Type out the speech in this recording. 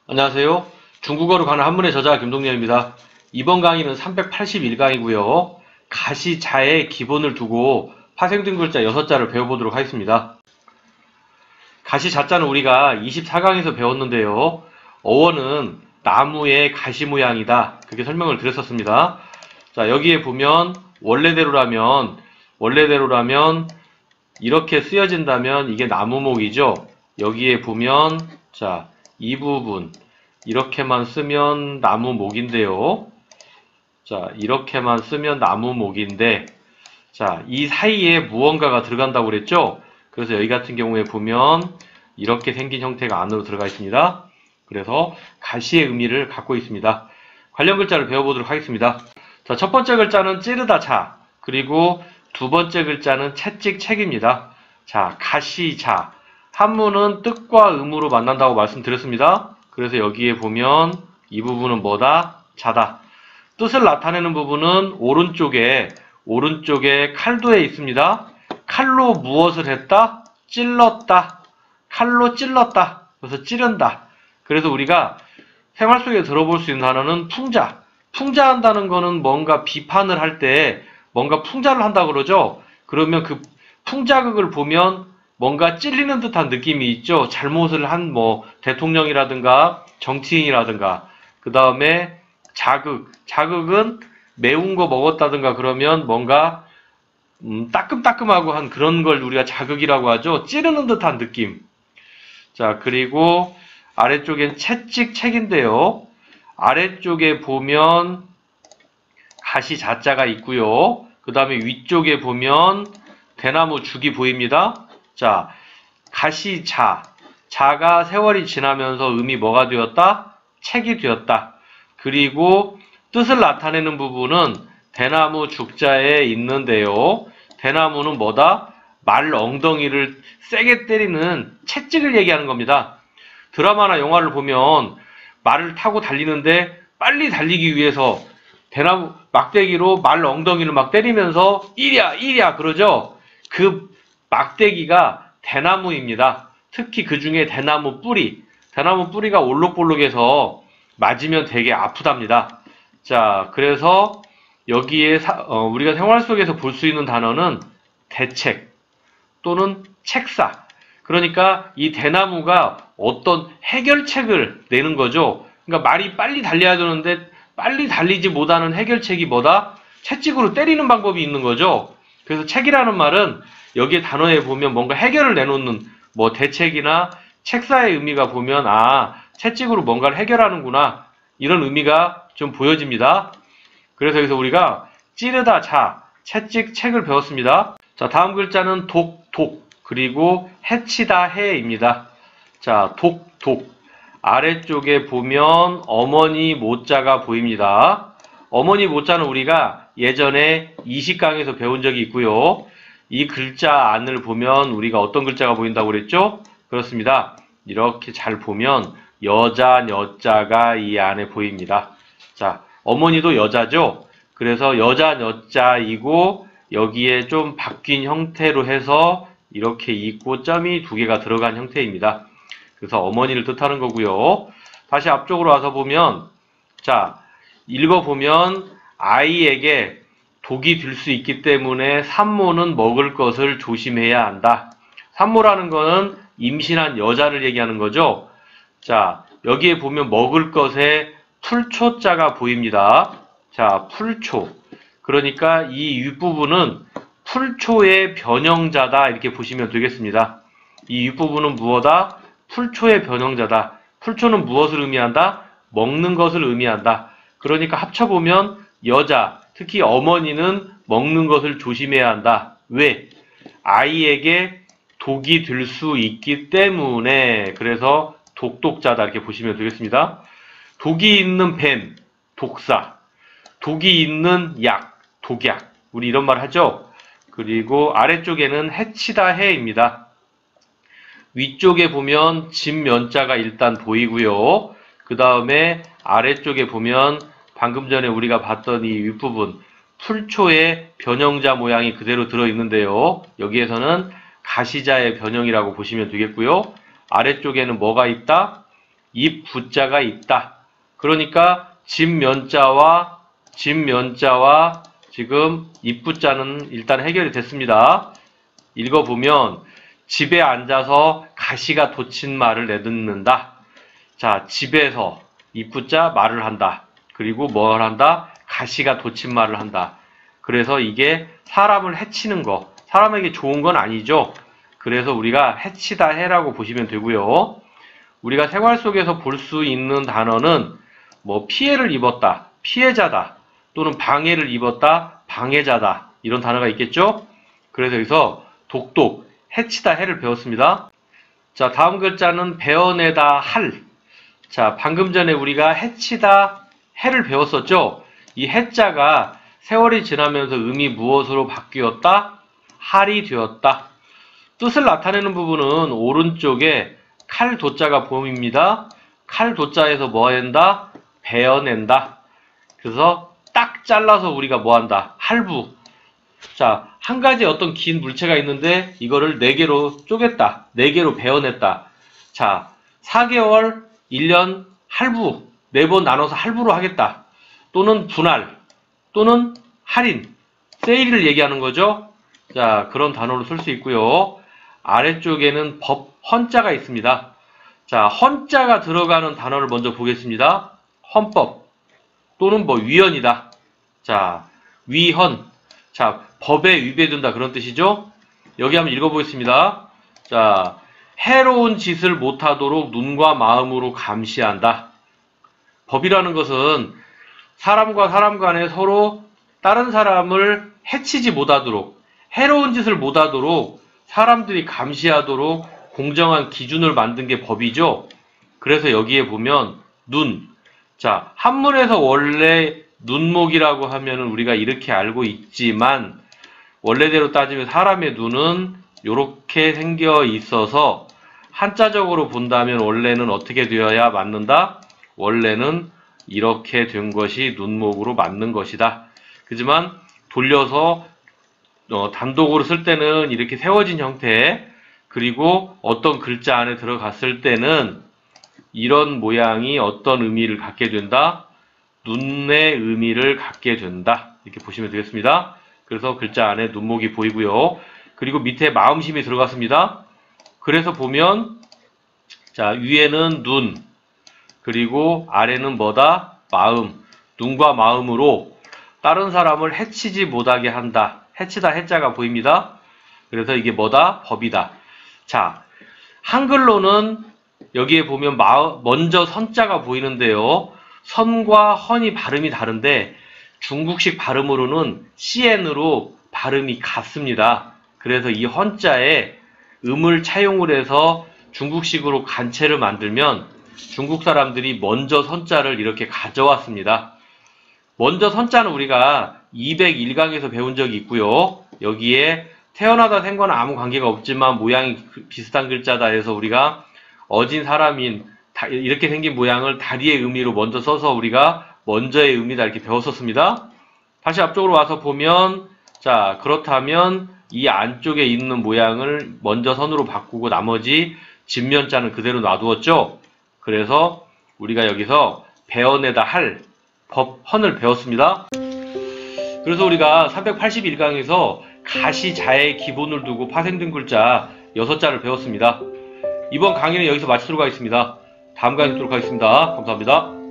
안녕하세요. 중국어로 가는 한문의 저자 김동렬입니다. 이번 강의는 381강이고요. 가시자의 기본을 두고 파생된 글자 6자를 배워보도록 하겠습니다. 가시자자는 우리가 24강에서 배웠는데요. 어원은 나무의 가시 모양이다. 그렇게 설명을 드렸었습니다. 자, 여기에 보면 원래대로라면 이렇게 쓰여진다면 이게 나무목이죠. 여기에 보면 자, 이 부분 이렇게만 쓰면 나무목인데요. 자, 이렇게만 쓰면 나무목인데 자, 이 사이에 무언가가 들어간다고 그랬죠? 그래서 여기 같은 경우에 보면 이렇게 생긴 형태가 안으로 들어가 있습니다. 그래서 가시의 의미를 갖고 있습니다. 관련 글자를 배워보도록 하겠습니다. 자, 첫 번째 글자는 찌르다 자, 그리고 두 번째 글자는 채찍 책입니다. 자, 가시자. 한문은 뜻과 의무로 만난다고 말씀드렸습니다. 그래서 여기에 보면 이 부분은 뭐다? 자다. 뜻을 나타내는 부분은 오른쪽에 칼도에 있습니다. 칼로 무엇을 했다? 찔렀다. 칼로 찔렀다. 그래서 찌른다. 그래서 우리가 생활 속에 들어볼 수 있는 단어는 풍자. 풍자한다는 거는 뭔가 비판을 할 때 뭔가 풍자를 한다 그러죠. 그러면 그 풍자극을 보면 뭔가 찔리는 듯한 느낌이 있죠. 잘못을 한 대통령이라든가 정치인이라든가. 그 다음에 자극은 매운 거 먹었다든가 그러면 뭔가 따끔따끔하고 한 그런 걸 우리가 자극이라고 하죠. 찌르는 듯한 느낌. 자, 그리고 아래쪽엔 채찍 책인데요. 아래쪽에 보면 가시 자자가 있고요. 그 다음에 위쪽에 보면 대나무 죽이 보입니다. 자, 가시자. 자가 세월이 지나면서 음이 뭐가 되었다? 책이 되었다. 그리고 뜻을 나타내는 부분은 대나무 죽자에 있는데요. 대나무는 뭐다? 말 엉덩이를 세게 때리는 채찍을 얘기하는 겁니다. 드라마나 영화를 보면 말을 타고 달리는데 빨리 달리기 위해서 대나무 막대기로 말 엉덩이를 막 때리면서 이랴 그러죠. 그 막대기가 대나무입니다. 특히 그 중에 대나무 뿌리가 올록볼록해서 맞으면 되게 아프답니다. 자, 그래서 여기에 우리가 생활 속에서 볼 수 있는 단어는 대책 또는 책사. 그러니까 이 대나무가 어떤 해결책을 내는 거죠. 그러니까 말이 빨리 달려야 되는데 빨리 달리지 못하는 해결책이 뭐다? 채찍으로 때리는 방법이 있는 거죠. 그래서 책이라는 말은 여기에 단어에 보면 뭔가 해결을 내놓는 대책이나 책사의 의미가 보면 채찍으로 뭔가를 해결하는구나 이런 의미가 좀 보여집니다. 그래서 여기서 우리가 찌르다 자, 채찍 책을 배웠습니다. 자, 다음 글자는 독 그리고 해치다 해입니다. 자, 독 아래쪽에 보면 어머니 모자가 보입니다. 어머니 모자는 우리가 예전에 20강에서 배운 적이 있고요. 이 글자 안을 보면 우리가 어떤 글자가 보인다고 그랬죠? 그렇습니다. 이렇게 잘 보면 여자가 이 안에 보입니다. 자, 어머니도 여자죠? 그래서 여자이고 여기에 좀 바뀐 형태로 해서 이렇게 있고 점이 두 개가 들어간 형태입니다. 그래서 어머니를 뜻하는 거고요. 다시 앞쪽으로 와서 보면 자, 읽어보면 아이에게 독이 될 수 있기 때문에 산모는 먹을 것을 조심해야 한다. 산모라는 거는 임신한 여자를 얘기하는 거죠. 자, 여기에 보면 먹을 것에 풀초자가 보입니다. 자, 풀초. 그러니까 이 윗부분은 풀초의 변형자다 이렇게 보시면 되겠습니다. 이 윗부분은 무엇이다? 풀초의 변형자다. 풀초는 무엇을 의미한다? 먹는 것을 의미한다. 그러니까 합쳐보면 여자, 특히 어머니는 먹는 것을 조심해야 한다. 왜? 아이에게 독이 될 수 있기 때문에. 그래서 독독자다 이렇게 보시면 되겠습니다. 독이 있는 뱀, 독사. 독이 있는 약, 독약. 우리 이런 말 하죠? 그리고 아래쪽에는 해치다 해입니다. 위쪽에 보면 진면자가 일단 보이고요. 그 다음에 아래쪽에 보면 방금 전에 우리가 봤던 이 윗부분 풀초의 변형자 모양이 그대로 들어있는데요. 여기에서는 가시자의 변형이라고 보시면 되겠고요. 아래쪽에는 뭐가 있다? 입부자가 있다. 그러니까 집면자와 지금 입부자는 일단 해결이 됐습니다. 읽어보면 집에 앉아서 가시가 돋친 말을 내듣는다. 자, 집에서 입부자 말을 한다. 그리고 뭘 한다? 가시가 돋친 말을 한다. 그래서 이게 사람을 해치는 거, 사람에게 좋은 건 아니죠. 그래서 우리가 해치다 해라고 보시면 되고요. 우리가 생활 속에서 볼 수 있는 단어는 뭐 피해를 입었다, 피해자다, 또는 방해를 입었다, 방해자다, 이런 단어가 있겠죠. 그래서 여기서 독독, 해치다 해를 배웠습니다. 자, 다음 글자는 베어내다 할. 자, 방금 전에 우리가 해치다 해를 배웠었죠. 이 해자가 세월이 지나면서 음이 무엇으로 바뀌었다? 할이 되었다. 뜻을 나타내는 부분은 오른쪽에 칼 도자가 보입니다. 칼 도자에서 뭐 한다? 베어낸다. 그래서 딱 잘라서 우리가 뭐 한다? 할부. 자, 한 가지 어떤 긴 물체가 있는데 이거를 4개로 쪼갰다. 4개로 베어냈다. 자, 4개월, 1년 할부. 4번 나눠서 할부로 하겠다. 또는 분할. 또는 할인. 세일을 얘기하는 거죠. 자, 그런 단어로 쓸 수 있고요. 아래쪽에는 헌자가 있습니다. 자, 헌자가 들어가는 단어를 먼저 보겠습니다. 헌법 또는 뭐 위헌이다. 자, 위헌. 자, 법에 위배된다 그런 뜻이죠. 여기 한번 읽어보겠습니다. 자, 해로운 짓을 못하도록 눈과 마음으로 감시한다. 법이라는 것은 사람과 사람 간에 서로 다른 사람을 해치지 못하도록, 해로운 짓을 못하도록 사람들이 감시하도록 공정한 기준을 만든 게 법이죠. 그래서 여기에 보면 눈. 자, 한문에서 원래 눈목이라고 하면은 우리가 이렇게 알고 있지만 원래대로 따지면 사람의 눈은 이렇게 생겨 있어서 한자적으로 본다면 원래는 어떻게 되어야 맞는다? 원래는 이렇게 된 것이 눈목으로 맞는 것이다. 그지만 돌려서 단독으로 쓸 때는 이렇게 세워진 형태, 그리고 어떤 글자 안에 들어갔을 때는 이런 모양이 어떤 의미를 갖게 된다? 눈의 의미를 갖게 된다. 이렇게 보시면 되겠습니다. 그래서 글자 안에 눈목이 보이고요. 그리고 밑에 마음심이 들어갔습니다. 그래서 보면 자, 위에는 눈, 그리고 아래는 뭐다? 마음. 눈과 마음으로 다른 사람을 해치지 못하게 한다. 해치다 해자가 보입니다. 그래서 이게 뭐다? 법이다. 자, 한글로는 여기에 보면 먼저 선자가 보이는데요. 선과 헌이 발음이 다른데 중국식 발음으로는 CN으로 발음이 같습니다. 그래서 이 헌자에 음을 차용을 해서 중국식으로 간체를 만들면 중국 사람들이 먼저 선자를 이렇게 가져왔습니다. 먼저 선자는 우리가 201강에서 배운 적이 있고요. 여기에 태어나다 생 거는 아무 관계가 없지만 모양이 비슷한 글자다 해서 우리가 어진 사람인 이렇게 생긴 모양을 다리의 의미로 먼저 써서 우리가 먼저의 의미다 이렇게 배웠었습니다. 다시 앞쪽으로 와서 보면 자, 그렇다면 이 안쪽에 있는 모양을 먼저 선으로 바꾸고 나머지 집면자는 그대로 놔두었죠. 그래서 우리가 여기서 베어내다 할 법, 헌을 배웠습니다. 그래서 우리가 381강에서 가시자의 기본을 두고 파생된 글자 6자를 배웠습니다. 이번 강의는 여기서 마치도록 하겠습니다. 다음 강의 듣도록 하겠습니다. 감사합니다.